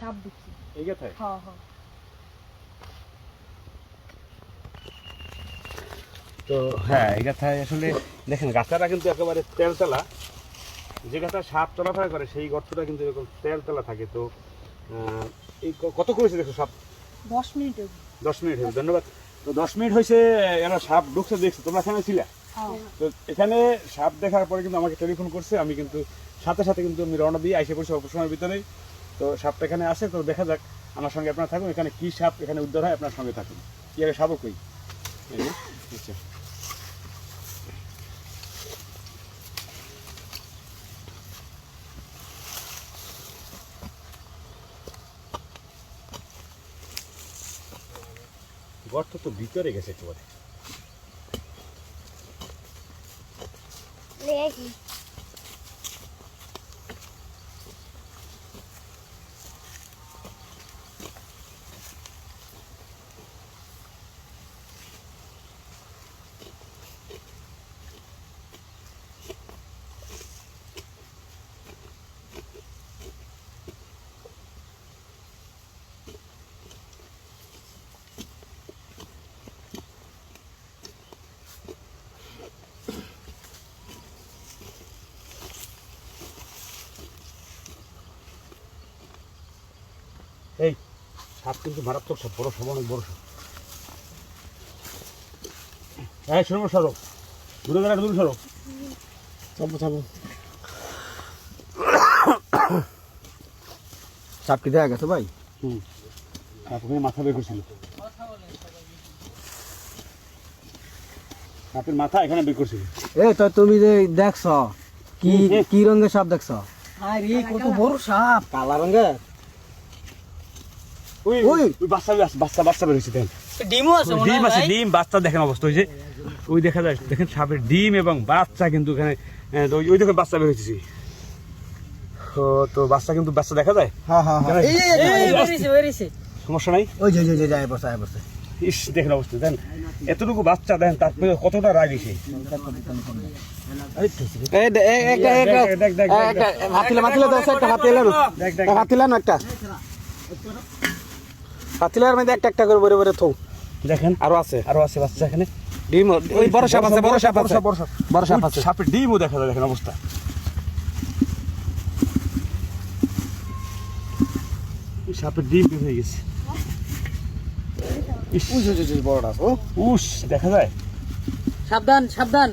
সাপ দেখছি। এই কথায় হ্যাঁ হ্যাঁ। তো হ্যাঁ, এই কথায় আসলে দেখেন গাছটা কিন্তু একেবারে তেলতলা, যে গাছটা সাপ চলাফেরা করে সেই গর্তটা কিন্তু এরকম তেলতলা থাকে। তো এই কত করেছে দেখো সাপ? 10 মিনিট। 10 মিনিট হয়েছে, ধন্যবাদ। তো 10 মিনিট হয়েছে, এরা সাপ ঢুকছে দেখছে, তোমরা এখানে ছিলে। তো এখানে সাপ দেখার পরে কিন্তু আমাকে টেলিফোন করছে, আমি কিন্তু সাথে সাথে কিন্তু আমি রওনা দিয়ে আইসে পড়ছি অল্প সময়ের ভিতরেই। তো সাপটা এখানে আসে, তো দেখা যাক, আমার সঙ্গে আপনারা থাকুন। এখানে কি সাপ এখানে উদ্ধার হয় আপনার সঙ্গে থাকুন। কি আগে সাপও কই? আচ্ছা, গর্ত তো ভিতরে গেছে একেবারে। এই সাপ কিন্তু মারাত্মক সাপ, বড় সাপ, অনেক বড় সাপ। হ্যাঁ, সরো দূরে গেলে দূরে সরো। চাপো সাপ কি দেখা গেছে ভাই? সাপকে মাথা বের করছিল, সাপের মাথা এখানে বের করছিল। এই তো তুমি যে দেখছ কি কি রঙের সাপ দেখছ? আরে কত বড় সাপ! কালা রঙের। ওই ওই। ওই বাচ্চা বের হয়েছে, দেখেন ডিমও আছে মনে ডিম হয় আছে, ভাই। ডিম বাচ্চা দেখেন অবস্থা। ওই যে ওই দেখা যায়, দেখেন সাপের ডিম এবং বাচ্চা কিন্তু এখানে। ওই দেখেন বাচ্চা বের হয়েছে। তো বাচ্চা কিন্তু বাচ্চা দেখা যায়। হ্যাঁ হ্যাঁ হ্যাঁ। এই বেরিয়েছে। সমস্যা নাই। ওই যে যায় বসে। ইস, দেখেন অবস্থা, দেখেন এতটুকু বাচ্চা, দেখেন তারপরে কতটা রাগ এসে। পাতিলার মধ্যে একটা করে বড় বড় থৌ। দেখেন আরো আছে বাচ্চা এখানে। ডিম। ওই বড় সাপ আছে, বড় সাপ আছে। সাপের ডিমও দেখা যায়, দেখেন অবস্থা। সাপের ডিম বের হয়ে গেছে। বড়টা ও উস, দেখা যায়। সাবধান।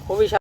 খুবই